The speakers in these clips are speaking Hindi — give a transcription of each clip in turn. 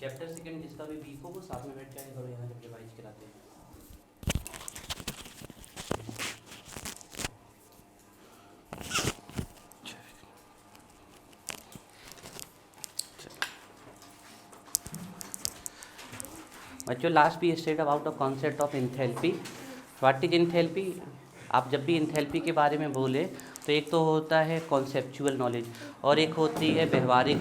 चैप्टर सेकंड जिसका भी वीक हो वो साथ में बैठ जाया करो यहाँ जब रिवाइज कराते हैं। बच्चों लास्ट भी state about the concept of enthalpy. What is enthalpy? आप जब भी इंथैल्पी के बारे में बोले तो एक तो होता है कॉन्सेप्चुअल नॉलेज और एक होती है व्यवहारिक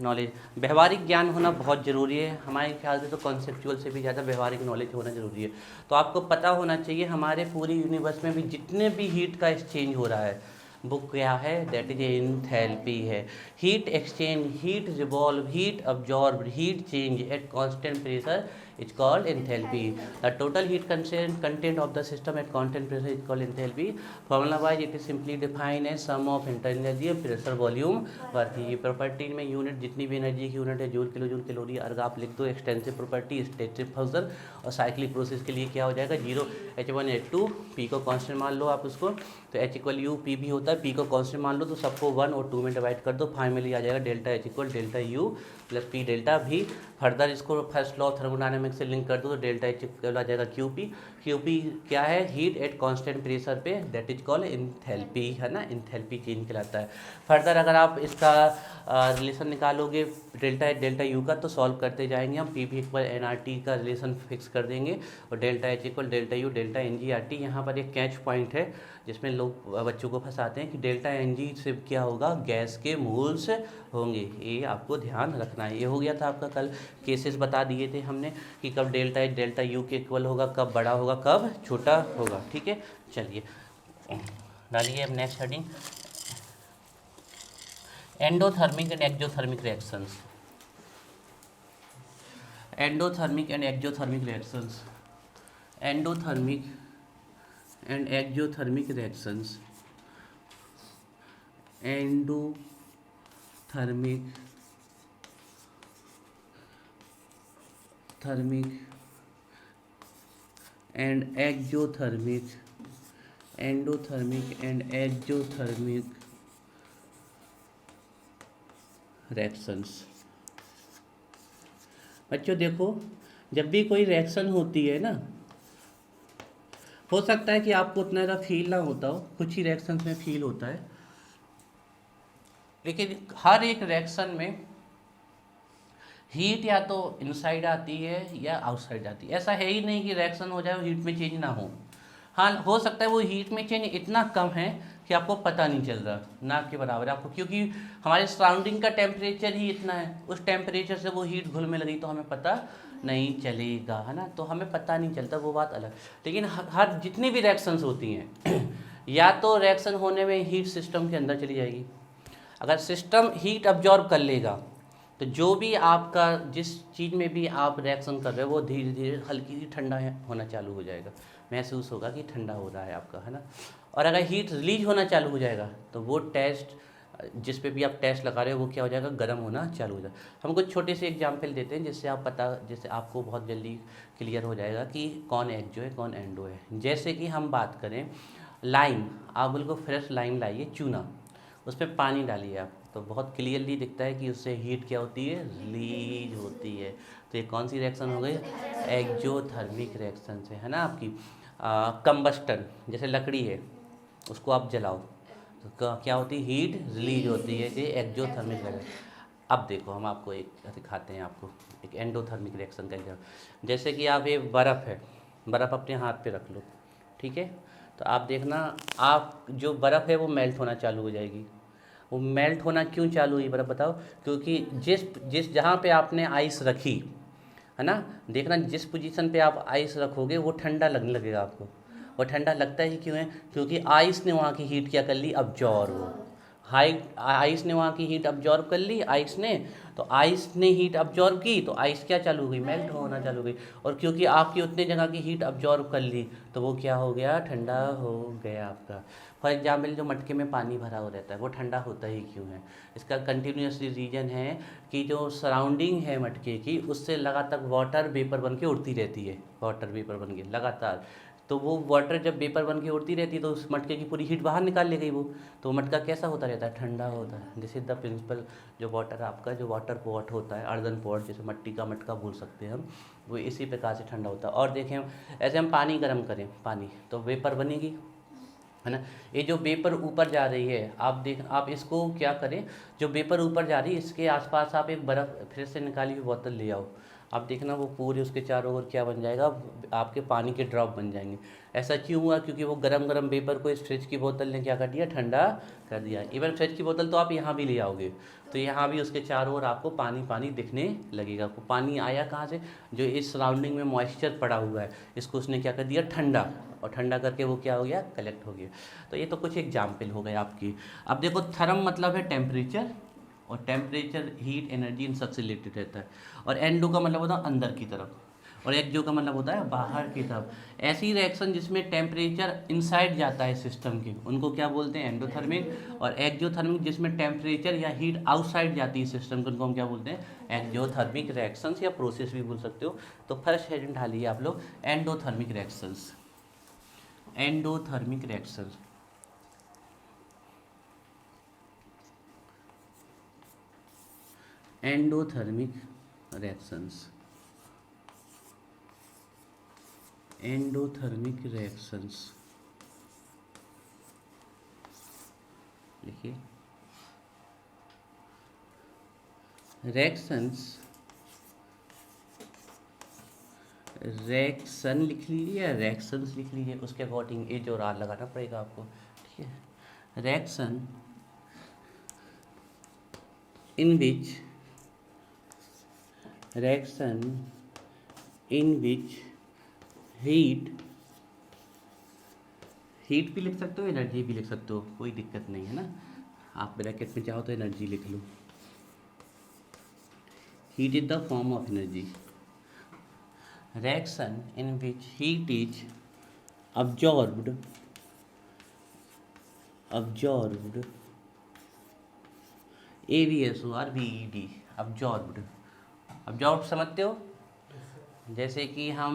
नॉलेज। व्यवहारिक ज्ञान होना बहुत ज़रूरी है हमारे ख्याल से, तो कॉन्सेप्चुअल से भी ज़्यादा व्यवहारिक नॉलेज होना ज़रूरी है। तो आपको पता होना चाहिए हमारे पूरी यूनिवर्स में भी जितने भी हीट का एक्सचेंज हो रहा है वो क्या है, दैट इज एंथैल्पी है। Heat exchange, heat revolve, heat absorb, heat change at constant pressure is called enthalpy. The total heat content of the system at constant pressure is called enthalpy. Formula wise it is simply defined as sum of internal energy and pressure volume work. ये प्रॉपर्टी में यूनिट जितनी भी एनर्जी की यूनिट है जूल किलो जूल कैलोरी, अगर आप लिख दो एक्सटेंसिव प्रॉपर्टी स्टेटिक फंक्शन और साइक्लिक प्रोसेस के लिए क्या हो जाएगा 0 H1 H2 पी को कांस्टेंट मान लो आप उसको, तो H इक्वल यू पी भी होता है, पी को कांस्टेंट मान लो तो सबको 1 और 2 में डिवाइड कर दो, फाइनली आ जाएगा delta H equal delta you plus P delta भी। फर्दर इसको फर्स्ट लॉ थर्मोडायनेमिक्स से लिंक कर दो तो डेल्टा एच आ जाएगा क्यू पी। क्यू पी क्या है, हीट एट कांस्टेंट प्रेशर पे, दैट इज कॉल्ड इंथैल्पी, है ना, इंथैल्पी चेंज कहलाता है। फर्दर अगर आप इसका रिलेशन निकालोगे डेल्टा एच डेल्टा यू का तो सॉल्व करते जाएंगे हम, पी भी इक्वल एन आर टी का रिलेशन फिक्स कर देंगे और delta H equal delta U delta n g R T. यहाँ पर एक कैच पॉइंट है जिसमें लोग बच्चों को फंसाते हैं कि डेल्टा एन जी से क्या होगा, गैस के मोल्स होंगे, ये आपको ध्यान रखना है। ये हो गया था आपका, कल केसेस बता दिए थे हमने कि कब डेल्टा एच डेल्टा यू के इक्वल होगा, कब बड़ा होगा कब छोटा होगा। ठीक है, चलिए डालिए अब next heading, endothermic and exothermic reactions. Endothermic and exothermic reactions, endothermic and exothermic reactions, endothermic thermic and exothermic, endothermic and exothermic reactions. बच्चों देखो, जब भी कोई रिएक्शन होती है ना, हो सकता है कि आपको उतना ज़्यादा फील ना होता हो, कुछ ही रिएक्शंस में फील होता है, लेकिन हर एक रिएक्शन में हीट या तो इनसाइड आती है या आउटसाइड आती है। ऐसा है ही नहीं कि रिएक्शन हो जाए और हीट में चेंज ना हो। हाँ, हो सकता है वो हीट में चेंज इतना कम है कि आपको पता नहीं चल रहा, ना के बराबर आपको, क्योंकि हमारे सराउंडिंग का टेम्परेचर ही इतना है, उस टेम्परेचर से वो हीट घुल में लगी तो हमें पता नहीं चलेगा, है ना, तो हमें पता नहीं चलता, वो बात अलग। लेकिन हर जितनी भी रिएक्शंस होती हैं या तो रिएक्शन होने में हीट सिस्टम के अंदर चली जाएगी, अगर सिस्टम हीट अब्जॉर्ब कर लेगा तो जो भी आपका जिस चीज़ में भी आप रिएक्शन कर रहे हो वो धीरे धीरे हल्की सी ठंडा होना चालू हो जाएगा, महसूस होगा कि ठंडा हो रहा है आपका, है ना। और अगर हीट रिलीज होना चालू हो जाएगा तो वो टेस्ट जिस पे भी आप टेस्ट लगा रहे हो वो क्या हो जाएगा, गर्म होना चालू हो जाएगा। हम कुछ छोटे से एग्जांपल देते हैं जिससे आपको बहुत जल्दी क्लियर हो जाएगा कि कौन एक्सो है कौन एंडो है। जैसे कि हम बात करें लाइम, आप बिल्कुल फ्रेश लाइम लाइए, चूना, उस पर पानी डालिए आप, तो बहुत क्लियरली दिखता है कि उससे हीट क्या होती है, रिलीज होती है। तो ये कौन सी रिएक्शन हो गई, एक्सोथर्मिक रिएक्शन से, है ना। आपकी कंबस्टन, जैसे लकड़ी है उसको आप जलाओ तो क्या होती है, हीट रिलीज होती है, ये एक्सोथर्मिक रिएक्शन। अब देखो हम आपको एक दिखाते हैं, आपको एक एंडोथर्मिक रिएक्शन का एग्जाम्पल। जैसे कि आप ये बर्फ़ है, बर्फ़ अपने हाथ पे रख लो, ठीक है, तो आप देखना आप जो बर्फ़ है वो मेल्ट होना चालू हो जाएगी। वो मेल्ट होना क्यों चालू हुई बर्फ़, बताओ, क्योंकि जिस जिस जहाँ पे आपने आइस रखी है ना, देखना जिस पोजीशन पे आप आइस रखोगे वो ठंडा लगने लगेगा आपको। वो ठंडा लगता ही क्यों है, क्योंकि आइस ने वहाँ की हीट क्या कर ली, अब्जॉर्ब। आइस ने वहाँ की हीट अब्जॉर्ब कर ली, आइस ने, तो आइस ने हीट अब्जॉर्ब की तो आइस क्या चालू हो गई, मेल्ट होना चालू हो गई। और क्योंकि आपकी उतने जगह की हीट अब्जॉर्ब कर ली तो वो क्या हो गया, ठंडा हो गया आपका। फॉर एग्जाम्पल जो मटके में पानी भरा हो रहता है वो ठंडा होता ही क्यों है, इसका कंटिन्यूसली रीजन है कि जो सराउंडिंग है मटके की उससे लगातार वाटर वेपर बन के उड़ती रहती है, वाटर वेपर बन के लगातार, तो वो वाटर जब वेपर बन के उड़ती रहती है तो उस मटके की पूरी हीट बाहर निकाल ले गई वो, तो मटका कैसा होता रहता है, ठंडा होता है। This is the principle. जो वाटर आपका जो वाटर पॉट होता है, अर्दन पॉट, जैसे मिट्टी का मटका बोल सकते हैं हम, वो इसी प्रकार से ठंडा होता है। और देखें ऐसे हम पानी गर्म करें, पानी तो वेपर बनेगी, है ना। ये जो वेपर ऊपर जा रही है, आप इसको क्या करें, जो वेपर ऊपर जा रही है इसके आसपास आप एक बर्फ़ फिर से निकाली हुई बोतल ले आओ, आप देखना वो पूरे उसके चारों ओर क्या बन जाएगा, आपके पानी के ड्रॉप बन जाएंगे। ऐसा क्यों हुआ, क्योंकि वो गरम गरम वेपर को इस फ्रिज की बोतल ने क्या कर दिया, ठंडा कर दिया। इवन फ्रिज की बोतल तो आप यहाँ भी ले आओगे तो यहाँ भी उसके चारों ओर आपको पानी पानी दिखने लगेगा। आपको पानी आया कहाँ से, जो इस सराउंडिंग में मॉइस्चर पड़ा हुआ है इसको उसने क्या कर दिया, ठंडा, और ठंडा करके वो क्या हो गया, कलेक्ट हो गया। तो ये तो कुछ एग्जाम्पल हो गए आपकी। अब देखो थर्म मतलब है टेम्परेचर, और टेम्परेचर हीट एनर्जी इन सबसे रिलेटेड रहता है। और एंडो का मतलब होता है अंदर की तरफ, और एक्जो का मतलब होता है बाहर की तरफ। ऐसी रिएक्शन जिसमें टेम्परेचर इनसाइड जाता है सिस्टम के, उनको क्या बोलते हैं, एंडोथर्मिक। और एक्जोथर्मिक जिसमें टेम्परेचर या हीट आउटसाइड जाती है सिस्टम के, उनको हम क्या बोलते हैं, एक्जोथर्मिक रिएक्शंस या प्रोसेस भी बोल सकते हो। तो फर्स्ट हेडिंग ढालिए आप लोग, endothermic reactions, endothermic reactions. Endothermic reactions, endothermic reactions लिखिए, रिएक्शंस, रिएक्शन लिख लीजिए या रिएक्शंस लिख लीजिए, उसके अकॉर्डिंग ए जो रार लगाना पड़ेगा आपको, ठीक है। Reaction in which, reaction in which heat, heat भी लिख सकते हो, एनर्जी भी लिख सकते हो, कोई दिक्कत नहीं है ना। आप ब्रैकेट में चाहो तो एनर्जी लिख लो। Heat is the form of energy. Reaction in which heat is absorbed, absorbed, ABSORBED, absorbed, absorbed समझते हो, जैसे कि हम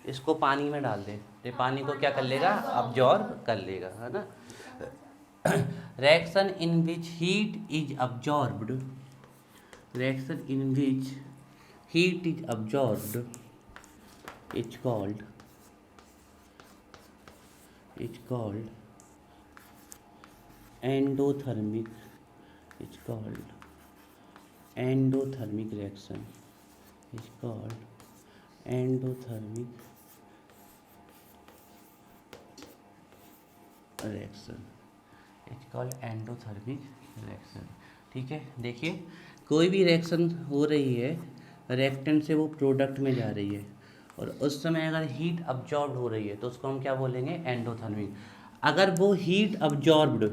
इसको पानी में डाल दें तो पानी को क्या कर लेगा, अब्जॉर्ब कर लेगा, है ना। Reaction in which heat is absorbed, reaction in which heat is absorbed is called endothermic, is called endothermic reaction, is called endothermic reaction, is called endothermic reaction। ठीक है, देखिए कोई भी रिएक्शन हो रही है, रिएक्टेंट से वो प्रोडक्ट में जा रही है, और उस समय अगर हीट अब्जॉर्ब हो रही है तो उसको हम क्या बोलेंगे, एंडोथर्मिक। अगर वो हीट अब्जॉर्ब्ड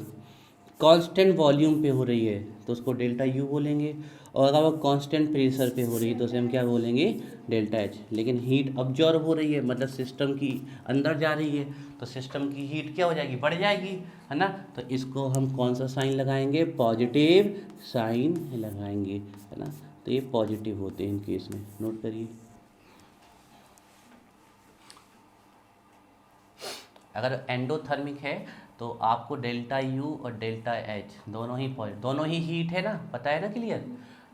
कांस्टेंट वॉल्यूम पे हो रही है तो उसको डेल्टा यू बोलेंगे, और अगर वो कांस्टेंट प्रेशर पे हो रही है तो उसे हम क्या बोलेंगे, डेल्टा एच। लेकिन हीट अब्जॉर्ब हो रही है मतलब सिस्टम की अंदर जा रही है, तो सिस्टम की हीट क्या हो जाएगी, बढ़ जाएगी, है ना। तो इसको हम कौन सा साइन लगाएंगे, पॉजिटिव साइन लगाएंगे, है ना। तो ये पॉजिटिव होते हैं इन केस में, नोट करिए। अगर एंडोथर्मिक है तो आपको डेल्टा यू और डेल्टा एच दोनों ही हीट है ना, पता है ना, क्लियर।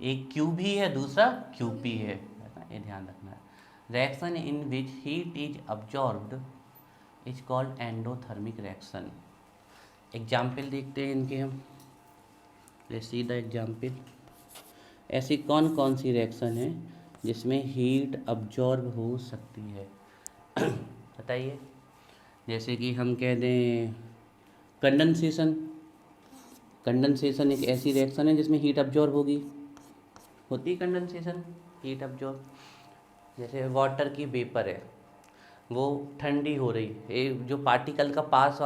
एक क्यू भी है, दूसरा क्यू पी है ना, ये ध्यान रखना है। Reaction in which heat is absorbed is called endothermic reaction. Example देखते हैं इनके हम, लेट्स सी द एग्जाम्पल। ऐसी कौन कौन सी रिएक्शन है जिसमें हीट अब्जॉर्ब हो सकती है, बताइए। जैसे कि हम कह दें कंडेंसेशन, कंडेंसेशन एक ऐसी रिएक्शन है जिसमें हीट अब्जॉर्ब होती है कंडेंसेशन, हीट अब्जॉर्ब। जैसे वाटर की वेपर है, वो ठंडी हो रही है, ये जो पार्टिकल का पास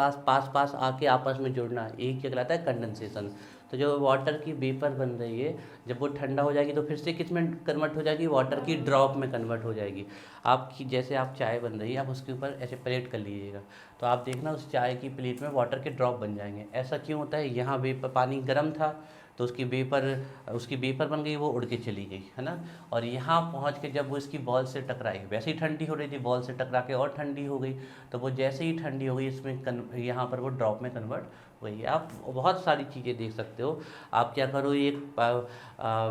आके आपस में जुड़ना, एक क्या कहलाता है, कंडेंसेशन। तो जो वाटर की वेपर बन रही है, जब वो ठंडा हो जाएगी तो फिर से किस में कन्वर्ट हो जाएगी, वाटर की ड्रॉप में कन्वर्ट हो जाएगी। आपकी जैसे आप चाय बन रही है, आप उसके ऊपर ऐसे प्लेट कर लीजिएगा तो आप देखना उस चाय की प्लेट में वाटर के ड्रॉप बन जाएंगे। ऐसा क्यों होता है, यहाँ वेपर पानी गर्म था, तो उसकी वेपर बन गई, वो उड़ के चली गई, है ना। और यहाँ पहुँच के जब वो इसकी बॉल से टकराई, वैसे ही ठंडी हो रही थी, बॉल से टकरा के और ठंडी हो गई, तो वो जैसे ही ठंडी हो गई इसमें यहाँ पर वो ड्रॉप में कन्वर्ट हो गई। आप बहुत सारी चीज़ें देख सकते हो। आप क्या करो,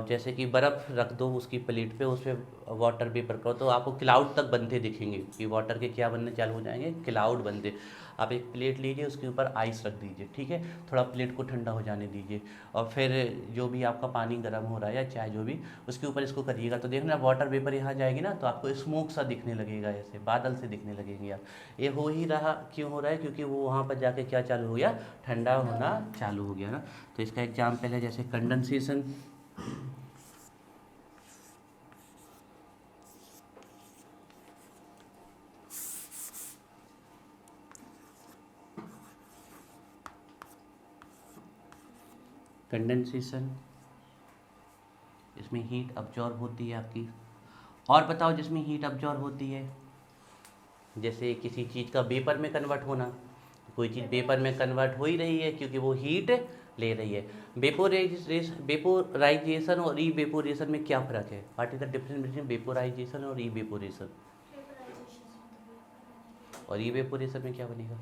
जैसे कि बर्फ़ रख दो उसकी प्लेट पे, उस पर वाटर वेपर करो, तो आपको क्लाउड तक बनते दिखेंगे कि वाटर के क्या बनने चालू हो जाएंगे, क्लाउड बनते। आप एक प्लेट लीजिए, उसके ऊपर आइस रख दीजिए, ठीक है, थोड़ा प्लेट को ठंडा हो जाने दीजिए, और फिर जो भी आपका पानी गर्म हो रहा है या चाय जो भी, उसके ऊपर इसको करिएगा, तो देखना वाटर वेपर यहाँ जाएगी ना, तो आपको स्मोक सा दिखने लगेगा, ऐसे बादल से दिखने लगेंगे आप। ये हो ही रहा, क्यों हो रहा है, क्योंकि वो वहाँ पर जाके क्या चालू हो गया, ठंडा होना चालू हो गया ना। तो इसका एग्जाम्पल है जैसे कंडेंसेशन। कंडेंसेशन, इसमें हीट अब्जॉर्ब होती है आपकी। और बताओ जिसमें हीट अब्जॉर्ब होती है, जैसे किसी चीज़ का वेपर में कन्वर्ट होना, कोई चीज़ वेपर में कन्वर्ट हो ही रही है क्योंकि वो हीट ले रही है। वेपोराइजेशन और ई वेपोरेशन में क्या फ़र्क है? What is the difference between vaporisation और ई वेपोरेशन? और ई वेपोरेशन में क्या बनेगा?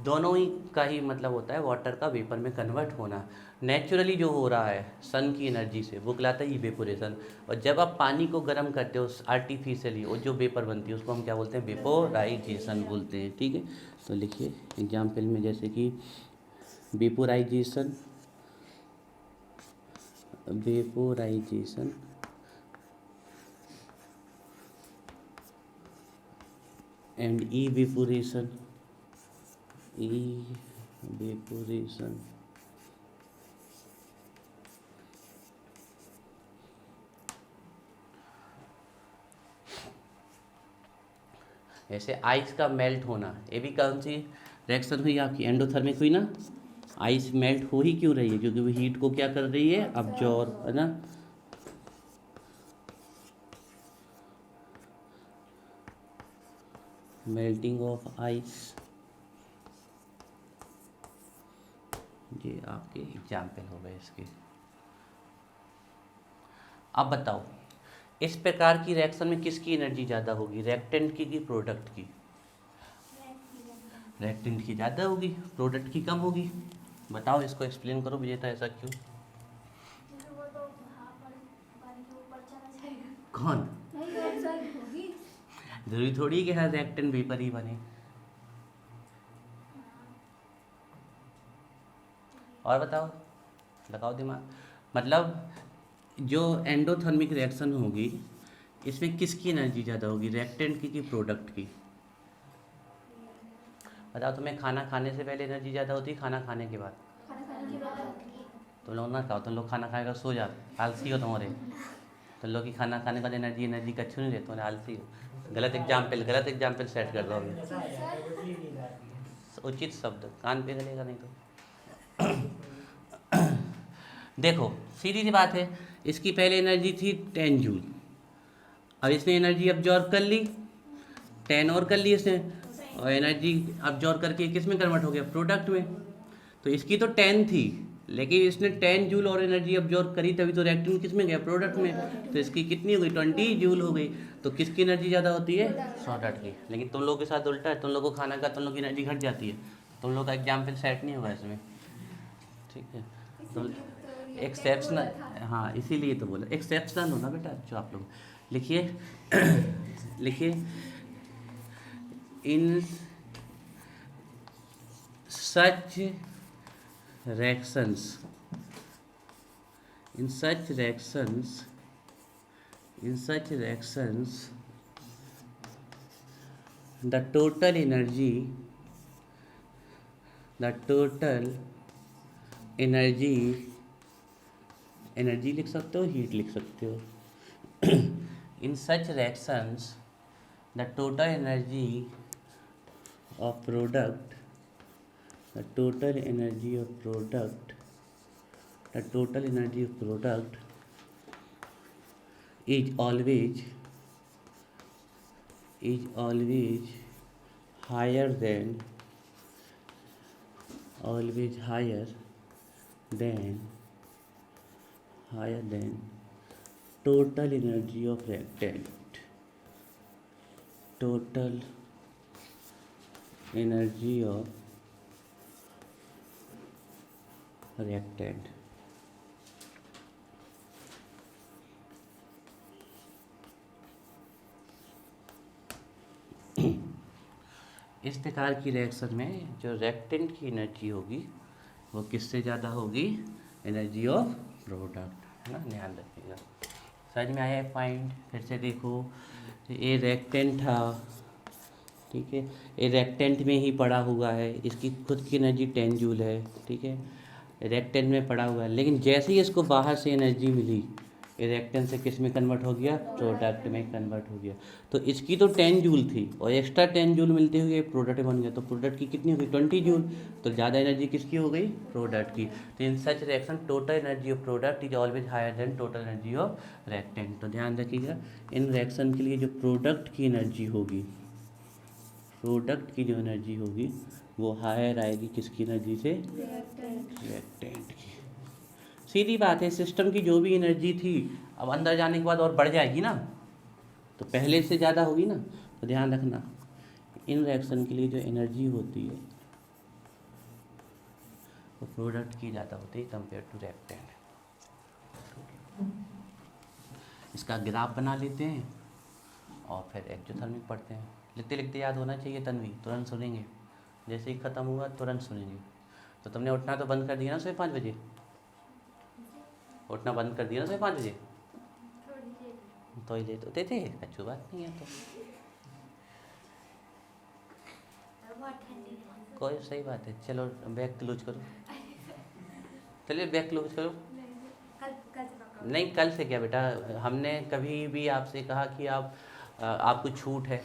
दोनों ही का ही मतलब होता है वाटर का वेपर में कन्वर्ट होना। नेचुरली जो हो रहा है सन की एनर्जी से, वो कहलाता है इवेपोरेशन। और जब आप पानी को गर्म करते हो आर्टिफिशियली, और जो वेपर बनती है उसको हम क्या बोलते हैं, वेपोराइजेशन बोलते हैं, ठीक है। तो लिखिए एग्जाम्पल में, जैसे कि vaporisation, vaporisation and evaporation, evaporation. ऐसे आइस का मेल्ट होना, ये भी कौन सी रिएक्शन हुई आपकी, एंडोथर्मिक हुई ना। आइस मेल्ट हो ही क्यों रही है, क्योंकि वो हीट को क्या कर रही है, अब्जॉर्ब, है ना। मेल्टिंग ऑफ आइस, ये आपके एग्जाम्पल हो गए इसके। अब बताओ इस प्रकार की रिएक्शन में किसकी एनर्जी ज़्यादा होगी, रिएक्टेंट की प्रोडक्ट की? रिएक्टेंट की ज़्यादा होगी, प्रोडक्ट की कम होगी। बताओ इसको एक्सप्लेन करो विजेता, ऐसा क्यों? कौन? जरूरी थोड़ी कि हर रिएक्टेंट वेपर ही बने। और बताओ, लगाओ दिमाग। मतलब जो एंडोथर्मिक रिएक्शन होगी इसमें किसकी एनर्जी ज़्यादा होगी, रिएक्टेंट की प्रोडक्ट की? बताओ, तुम्हें खाना खाने से पहले एनर्जी ज़्यादा होती है, खाना खाने के बाद? तुम लोग ना खाओ, तुम लोग खाना खाएगा सो जाते, आलसी हो तुम्हारे। तुम लोग की खाना खाने के बाद एनर्जी का छू नहीं रहते, तुम्हारे आलसी हो। गलत एग्जाम्पल सेट कर दो अभी। उचित शब्द कान पे गलेगा नहीं तो। देखो सीधी सी बात है, इसकी पहले एनर्जी थी 10 जूल, अब इसने एनर्जी अब्जॉर्ब कर ली 10 और कर ली इसने, और एनर्जी अब्जॉर्ब करके किस में कन्वर्ट हो गया, प्रोडक्ट में। तो इसकी तो 10 थी, लेकिन इसने 10 जूल और एनर्जी अब्जॉर्ब करी, तभी तो रिएक्टिव किस में गया, प्रोडक्ट में। तो इसकी कितनी हो गई, 20 जूल हो गई। तो किसकी एनर्जी ज़्यादा होती है, प्रोडक्ट की। लेकिन तुम लोग के साथ उल्टा है, तुम लोग को खाना का तुम लोग की एनर्जी घट जाती है, तुम लोग का एग्जाम्पल सेट नहीं होगा इसमें, ठीक है। तो एक्सेप्शनल, हाँ इसीलिए तो बोला एक्सेप्शनल होना बेटा। जो आप लोग लिखिए लिखिए, इन सच reactions, in such reactions the total energy लिख सकते हो, हीट लिख सकते हो। in such reactions the total energy of product the total energy of product is always higher than then total energy of reactant, total energy of reactant। इस प्रकार की रिएक्शन में जो रिएक्टेंट की एनर्जी होगी वो किससे ज़्यादा होगी, एनर्जी ऑफ प्रोडक्ट, है ना, ध्यान रखिएगा। समझ में आया पॉइंट? फिर से देखो, ये रिएक्टेंट था, ठीक है, ये रिएक्टेंट में ही पड़ा हुआ है, इसकी खुद की एनर्जी 10 जूल है, ठीक है, रिएक्टेंट में पड़ा हुआ है, लेकिन जैसे ही इसको बाहर से एनर्जी मिली, रिएक्टेंट से किस में कन्वर्ट हो गया, प्रोडक्ट में कन्वर्ट हो गया। तो इसकी तो 10 जूल थी और एक्स्ट्रा 10 जूल मिलते हुए प्रोडक्ट बन गया, तो प्रोडक्ट की कितनी हो गई, 20 जूल। तो ज़्यादा एनर्जी किसकी हो गई, प्रोडक्ट की। तो in such reaction total energy of product is always higher than total energy of reactant. तो ध्यान रखिएगा, इन रिएक्शन के लिए जो प्रोडक्ट की एनर्जी होगी, प्रोडक्ट की जो एनर्जी होगी वो हायर आएगी किसकी एनर्जी से, रिएक्टेंट की। सीधी बात है, सिस्टम की जो भी एनर्जी थी अब अंदर जाने के बाद और बढ़ जाएगी ना, तो पहले से ज़्यादा होगी ना। तो ध्यान रखना, इन रिएक्शन के लिए जो एनर्जी होती है वो प्रोडक्ट की ज़्यादा होती है कंपेयर टू रिएक्टेंट। इसका ग्राफ बना लेते हैं और फिर एक्सोथर्मिक पढ़ते हैं। लिखते लिखते याद होना चाहिए तन्वी, तुरंत सुनेंगे, जैसे ही ख़त्म हुआ तुरंत सुनेंगे। तो तुमने उठना तो बंद कर दिया ना सुबह 5 बजे, उठना बंद कर दिया ना सुबह 5 बजे, तो ही लेते होते थे, अच्छी बात नहीं है। तो कोई सही बात है, चलो बैग क्लोज करो, चलिए बैग क्लोज करो। नहीं कल से क्या बेटा, हमने कभी भी आपसे कहा कि आप आपको छूट है।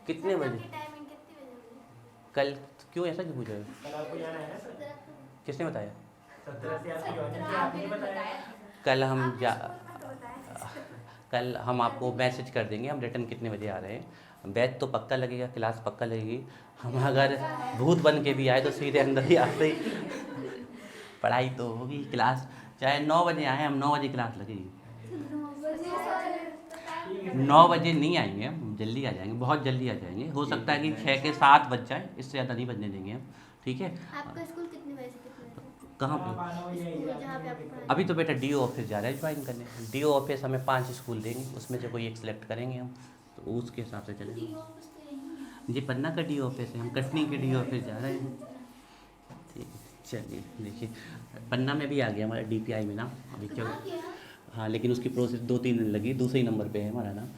कितने बजे, कल क्यों, ऐसा क्यों पूछ रहे हो, किसने बताया? कल हम आपको मैसेज कर देंगे हम रिटर्न कितने बजे आ रहे हैं। बैच तो पक्का लगेगा, क्लास पक्का लगेगी। हम अगर भूत बन के भी आए तो सीधे अंदर ही आते ही पढ़ाई तो होगी, क्लास चाहे 9 बजे आए, हम 9 बजे क्लास लगेगी। 9 बजे नहीं आएंगे हम, जल्दी आ जाएंगे, बहुत जल्दी आ जाएंगे। हो सकता है कि 6 के 7 बज जाए, इससे ज़्यादा नहीं बजने देंगे हम, ठीक है। आपका स्कूल कितने बजे से कितने बजे? कहाँ पे? जहाँ पे आप अभी तो बेटा डीओ ऑफिस जा रहा है ज्वाइन करने। डीओ ऑफिस हमें 5 स्कूल देंगे, उसमें से कोई एक सिलेक्ट करेंगे हम, तो उसके हिसाब से चलेंगे। जी पन्ना का डीओ ऑफिस है, हम कटनी के डीओ ऑफिस जा रहे हैं, ठीक है। चलिए देखिए, पन्ना में भी आ गया हमारा डीपीआई में नाम, अभी क्या, हाँ लेकिन उसकी प्रोसेस 2-3 दिन लगी, दूसरे ही नंबर पे है हमारा नाम।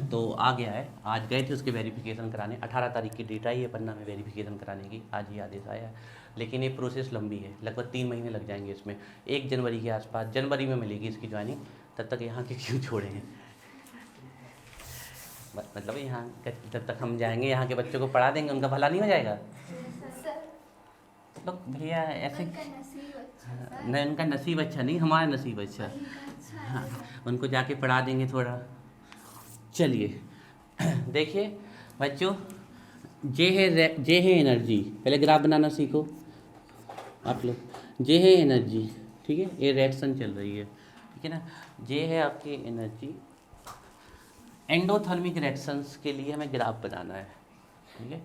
तो आ गया है, आज गए थे उसके वेरिफिकेशन कराने, 18 तारीख की डेट आई है पन्ना में वेरिफिकेशन कराने की, आज ही आदेश आया है। लेकिन ये प्रोसेस लंबी है, लगभग 3 महीने लग जाएंगे इसमें। 1 जनवरी के आसपास, जनवरी में मिलेगी इसकी ज्वाइनिंग, तब तक यहाँ के क्यों छोड़े हैं, मतलब यहाँ जब तक हम जाएंगे यहाँ के बच्चों को पढ़ा देंगे, उनका भला नहीं हो जाएगा। मतलब भैया ऐसे नहीं, उनका नसीब अच्छा नहीं, हमारा नसीब अच्छा। हाँ, उनको जाके पढ़ा देंगे थोड़ा। चलिए देखिए बच्चों, जे है एनर्जी, पहले ग्राफ बनाना सीखो आप लोग। जे है एनर्जी, ठीक है, ये रिएक्शन चल रही है, ठीक है ना। जे है आपकी एनर्जी, एंडोथर्मिक रिएक्शंस के लिए हमें ग्राफ बनाना है, ठीक है।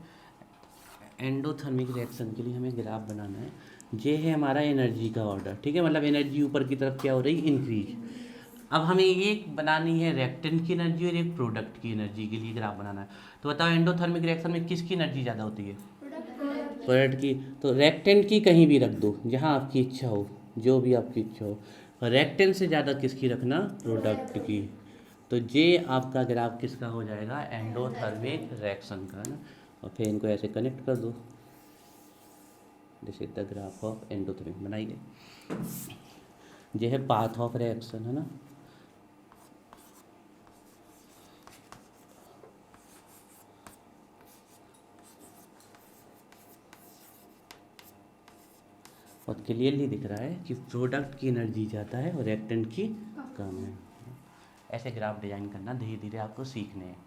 एंडोथर्मिक रिएक्शन के लिए हमें ग्राफ बनाना है। जे है हमारा एनर्जी का ऑर्डर, ठीक है, मतलब एनर्जी ऊपर की तरफ क्या हो रही, इंक्रीज। अब हमें एक बनानी है रिएक्टेंट की एनर्जी और एक प्रोडक्ट की एनर्जी के लिए ग्राफ बनाना है। तो बताओ एंडोथर्मिक रिएक्शन में किसकी एनर्जी ज़्यादा होती है, प्रोडक्ट की। तो रिएक्टेंट की कहीं भी रख दो, जहाँ आपकी इच्छा हो, जो भी आपकी इच्छा हो। रिएक्टेंट से ज़्यादा किसकी रखना, प्रोडक्ट की। तो जे आपका ग्राफ किसका हो जाएगा, एंडोथर्मिक रिएक्शन का, ना। और फिर इनको ऐसे कनेक्ट कर दो, this is the graph of endothermic, बनाइए। ये है पाथ ऑफ रिएक्शन, है ना। और क्लियरली दिख रहा है कि प्रोडक्ट की एनर्जी ज़्यादा है और रिएक्टेंट की कम है। ऐसे ग्राफ डिजाइन करना धीरे धीरे आपको सीखने हैं।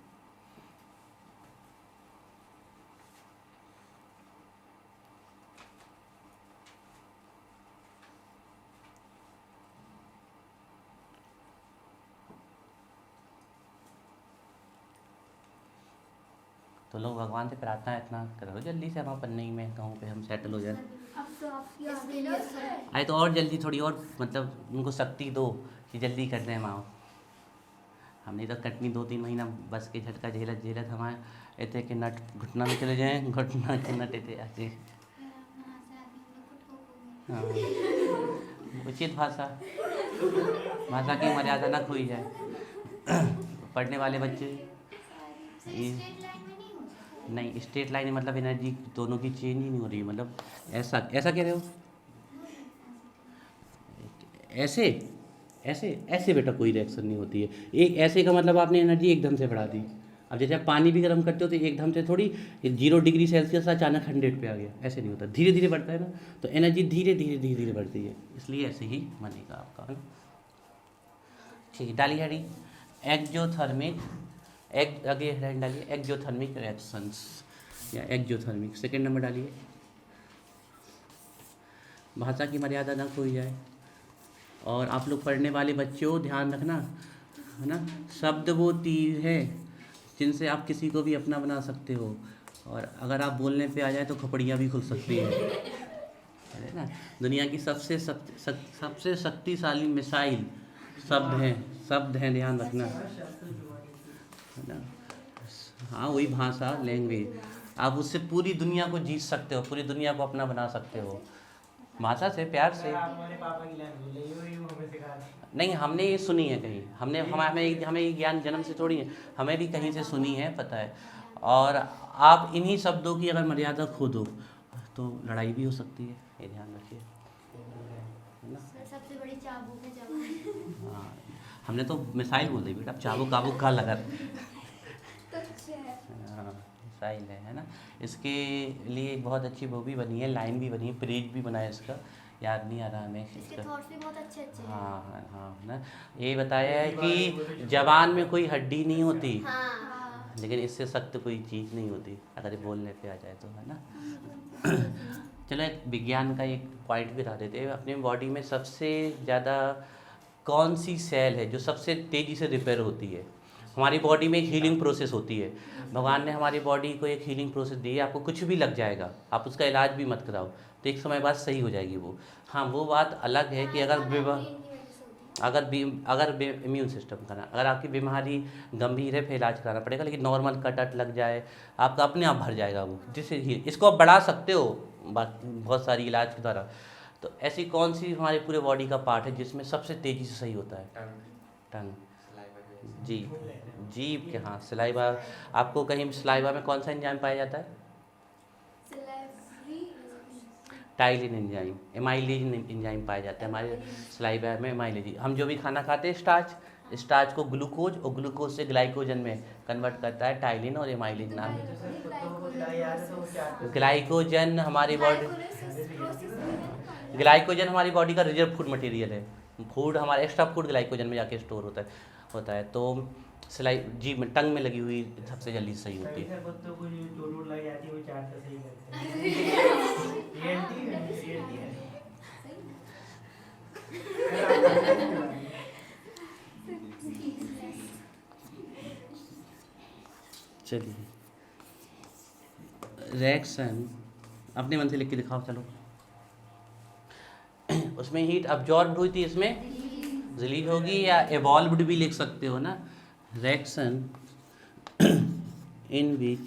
तो लोग भगवान से प्रार्थना इतना करो जल्दी से हम अपन नहीं में गाँव पे हम सेटल हो जाए। अब तो आपकी इसके लिए आए तो और जल्दी थोड़ी और मतलब उनको शक्ति दो कि जल्दी कर दें माँ। हमने तो कटनी 2-3 महीना बस के झटका झेलत झेलत हमारे ऐसे कि नट घुटना में चले जाएँ, घुटना के नट ऐसे ऐसे। हाँ, उचित भाषा भाषा की मर्यादा न खोई जाए। पढ़ने वाले बच्चे नहीं, स्ट्रेट लाइन मतलब एनर्जी दोनों की चेंज ही नहीं हो रही, मतलब ऐसा ऐसा कह रहे हो? ऐसे ऐसे ऐसे बेटा कोई रिएक्शन नहीं होती है। एक ऐसे का मतलब आपने एनर्जी एकदम से बढ़ा दी। अब जैसे आप पानी भी गर्म करते हो तो एकदम से थोड़ी 0 डिग्री सेल्सियस अचानक 100 पे आ गया, ऐसे नहीं होता, धीरे धीरे बढ़ता है ना। तो एनर्जी धीरे धीरे धीरे धीरे बढ़ती है, इसलिए ऐसे ही बनेगा आपका, है ना। ठीक है, डालिए हरी। एक्जोथर्मिक एक आगे हेडलाइन डालिए, एक्जोथर्मिक रिएक्शंस या एक्जोथर्मिक। सेकेंड नंबर डालिए, भाषा की मर्यादा ना खोई जाए। और आप लोग पढ़ने वाले बच्चों ध्यान रखना, है ना। शब्द वो तीर है जिनसे आप किसी को भी अपना बना सकते हो, और अगर आप बोलने पे आ जाए तो खोपड़ियाँ भी खुल सकती हैं, है ना। दुनिया की सबसे शक्तिशाली मिसाइल शब्द हैं, ध्यान रखना, है ना। हाँ, वही भाषा, लैंग्वेज, आप उससे पूरी दुनिया को जीत सकते हो, पूरी दुनिया को अपना बना सकते हो भाषा से, प्यार से। हमारे पापा की लाइन बोल रही है, ये हमें सिखा दी। नहीं, हमने ये सुनी है कहीं, हमें ये ज्ञान जन्म से थोड़ी है, हमें भी कहीं से सुनी है, पता है। और आप इन्हीं शब्दों की अगर मर्यादा खो दो तो लड़ाई भी हो सकती है, ये ध्यान रखिए, है ना। सबसे बड़ी चाबुक है जवान। हाँ, हमने तो मिसाइल बोल दी बेटा, अब चाबुक का लगा। हाँ, मिसाइल है ना। इसके लिए एक बहुत अच्छी वो भी बनी है, लाइन भी बनी है, पेज भी बना है इसका, याद नहीं आ रहा हमें इसके इसका। थॉट्स भी बहुत अच्छे हैं। हाँ ना, ये बताया है कि जबान में कोई हड्डी नहीं होती, हाँ। लेकिन इससे सख्त कोई चीज़ नहीं होती अगर ये बोलने पे आ जाए तो, है ना। चलो एक विज्ञान का एक पॉइंट भी बता देते हैं। अपने बॉडी में सबसे ज़्यादा कौन सी सेल है जो सबसे तेज़ी से रिपेयर होती है? हमारी बॉडी में एक हीलिंग प्रोसेस होती है, भगवान ने हमारी बॉडी को एक हीलिंग प्रोसेस दी है। आपको कुछ भी लग जाएगा, आप उसका इलाज भी मत कराओ तो एक समय बाद सही हो जाएगी वो। हाँ, वो बात अलग है कि अगर इम्यून सिस्टम का ना, अगर आपकी बीमारी गंभीर है फिर इलाज कराना पड़ेगा, लेकिन नॉर्मल कट लग जाए आपका अपने आप भर जाएगा वो, जिससे ही इसको आप बढ़ा सकते हो बहुत सारी इलाज के द्वारा। तो ऐसी कौन सी हमारे पूरे बॉडी का पार्ट है जिसमें सबसे तेज़ी से सही होता है? टंग। जी, जीभ के, हाँ, सलाइवा। आपको कहीं सलाइवा में कौन सा एंजाइम पाया जाता है? टाइलिन एंजाइम, एमाइलेजिन एंजाइम पाया जाता है हमारे सलाइवा में। एमाइलेजिन, हम जो भी खाना खाते हैं स्टार्च को ग्लूकोज और ग्लूकोज से ग्लाइकोजन में कन्वर्ट करता है टाइलिन और एमाइलेजिन नाम। ग्लाइकोजन हमारी बॉडी का रिजर्व फूड मटेरियल है। फूड हमारा एक्स्ट्रा फूड ग्लाइकोजन में जाके स्टोर होता है। तो सिलाई जी में टंग में लगी हुई सबसे जल्दी सही होती है। कुत्तों को जो चोट लग जाती है वो चाट से सही करते हैं। रियलिटी है। चलिए, रिएक्शन अपने मन से लिख के दिखाओ, चलो। उसमें हीट अब्जॉर्ब हुई थी, इसमें रिलीज होगी, या एवॉल्व्ड भी लिख सकते हो ना। रिएक्शन इन विच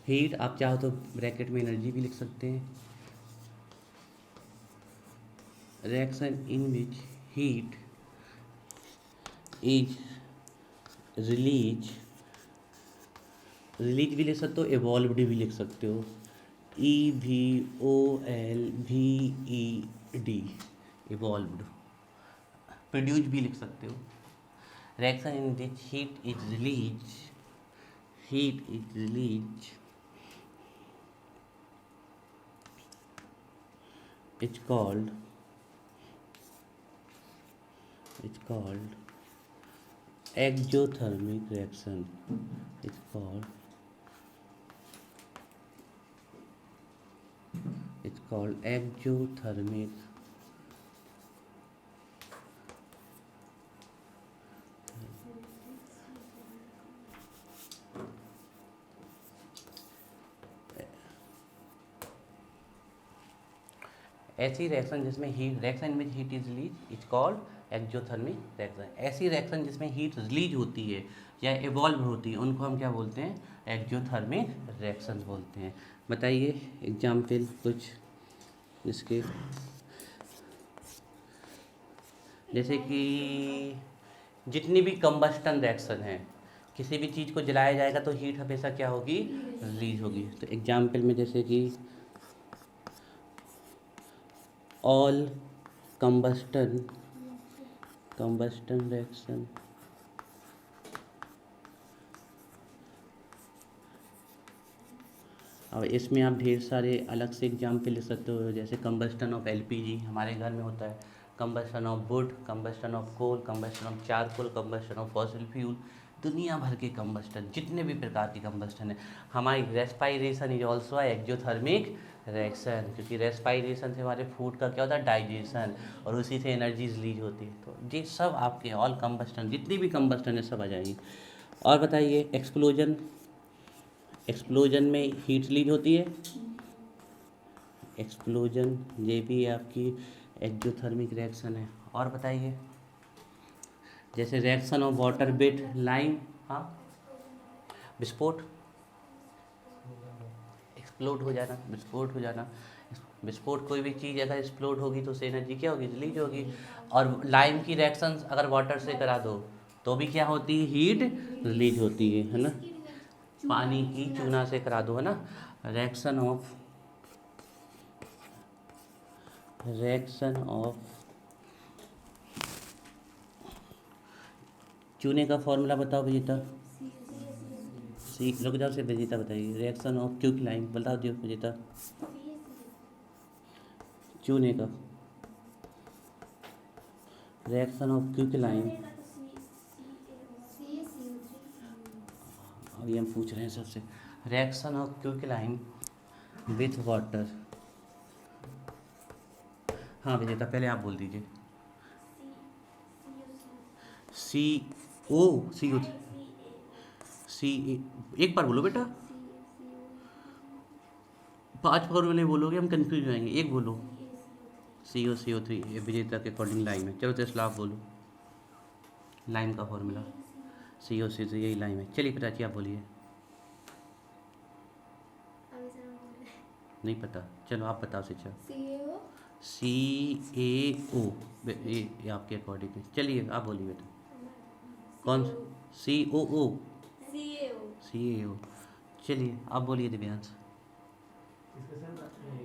हीट, आप चाहो तो ब्रैकेट में एनर्जी भी लिख सकते हैं। Reaction in which heat is release भी लिख सकते हो, एवॉल्व्ड भी लिख सकते हो, EVOLVED, एवॉल्व्ड। प्रोड्यूस भी लिख सकते हो। Reaction in which heat is release it's called exothermic reaction. It's called exothermic ऐसी रिएक्शन जिसमें heat reaction in which heat is release is called exothermic reaction. ऐसी रिएक्शन जिसमें हीट रिलीज होती है या इवॉल्व होती है उनको हम क्या बोलते हैं, एक्सोथर्मिक रिएक्शन बोलते हैं। बताइए एग्जाम्पल कुछ इसके, जैसे कि जितनी भी कंबस्टन रिएक्शन है, किसी भी चीज़ को जलाया जाएगा तो हीट हमेशा क्या होगी, रिलीज होगी। तो एग्जाम्पल में जैसे कि ऑल कंबस्टन रिएक्शन और इसमें आप ढेर सारे अलग से एग्जाम्पल ले सकते हो, जैसे कंबस्टन ऑफ एलपीजी हमारे घर में होता है, combustion of wood, combustion of coal, combustion of charcoal, combustion of fossil fuel, दुनिया भर के कंबस्टन, जितने भी प्रकार के कंबस्टन है। हमारी respiration is also exothermic reaction, क्योंकि रेस्पायरेशन से हमारे फूड का क्या होता है, डाइजेशन, और उसी से एनर्जी रिलीज होती है। तो ये सब आपके ऑल कंबस्टन, जितनी भी कंबस्टन है सब आ जाएगी। और बताइए एक्सप्लोजन में हीट रिलीज होती है, एक्सप्लोजन ये भी आपकी एक्सोथर्मिक रिएक्शन है। और बताइए जैसे reaction of water with lime, हाँ विस्फोट, एक्सप्लोड हो जाना, विस्फोट हो जाना। विस्फोट कोई भी चीज़ अगर एक्सप्लोड होगी तो उससे एनर्जी क्या होगी, रिलीज होगी। और लाइम की रिएक्शन अगर वाटर से करा दो तो भी क्या होती है, हीट रिलीज होती है ना। पानी की चूना से करा दो, है ना। रिएक्शन ऑफ चूने का फॉर्मूला बताओ विजेता, रुक जाओ से विजेता बताइए। रिएक्शन ऑफ क्विकलाइम बता दो विजेता, चूने का रिएक्शन ऑफ क्विकलाइम, अभी हम पूछ रहे हैं सबसे। Reaction of quicklime with water, हाँ विजेता पहले आप बोल दीजिए। एक बार बोलो बेटा, 5 फॉर्मूले बोलोगे हम कंफ्यूज हो जाएंगे, एक बोलो। CO3 ये विजेता के अकॉर्डिंग लाइम है। चलो तो आप बोलो लाइम का फॉर्मूला, CO3 यही लाइम है। चलिए प्राची आप बोलिए। नहीं पता, चलो आप बताओ शिक्षा। CaO ये आपके अकॉर्डिंग है। चलिए आप बोलिए बेटा, कौन COO CaO। चलिए आप बोलिए दिव्यांश,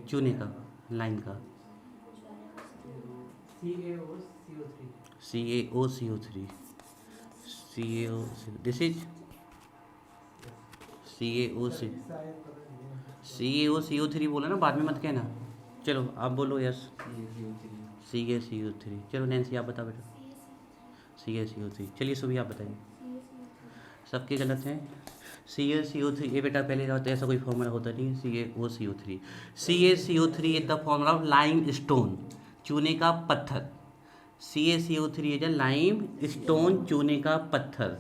चूने का, लाइन का CaOCO3 दिस इज CaOCO3 बोला ना, बाद में मत कहना। चलो आप बोलो यस, CaCO3। चलो नैन्सी आप बताओ बेटा, CaCO3। चलिए सुबह आप बताइए, सबके गलत हैं। CaCO3 ये बेटा पहले तो ऐसा कोई फॉर्मूला होता नहीं है। CaOCO3 is the formula of lime stone, चूने का पत्थर। CaCO3 is a lime stone, चूने का पत्थर।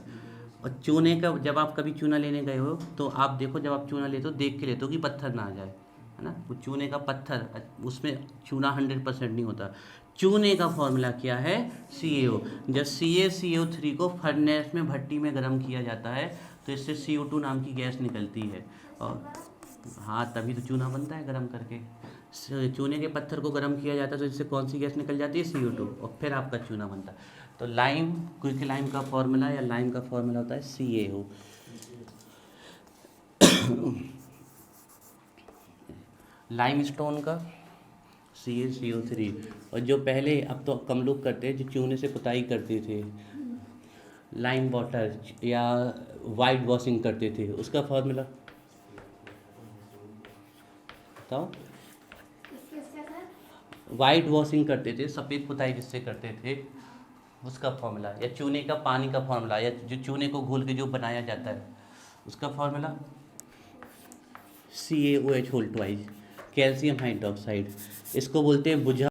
और चूने का जब आप कभी चूना लेने गए हो तो आप देखो, जब आप चूना लेते हो देख के लेते हो कि पत्थर ना आ जाए, है ना। वो चूने का पत्थर, उसमें चूना 100% नहीं होता। चूने का फॉर्मूला क्या है, CaO। जब CaCO3 को फर्नेस में, भट्टी में गर्म किया जाता है तो इससे CO2 नाम की गैस निकलती है। और हाँ तभी तो चूना बनता है गर्म करके। चूने के पत्थर को गर्म किया जाता है तो इससे कौन सी गैस निकल जाती है, CO2, और फिर आपका चूना बनता है। तो लाइम, क्विक लाइम का फॉर्मूला या लाइम का फॉर्मूला होता है CaO। लाइम स्टोन का CaCO3। और जो पहले, अब तो कम लोग करते हैं, जो चूने से पुताई करते थे, लाइम वाटर या वाइट वॉशिंग करते थे, उसका फॉर्मूला बताओ। वाइट वॉशिंग करते थे, सफ़ेद पुताई जिससे करते थे, उसका फॉर्मूला, या चूने का पानी का फॉर्मूला, या जो चूने को घोल के जो बनाया जाता है उसका formula CaOH whole twice, calcium hydroxide. इसको बोलते हैं बुझा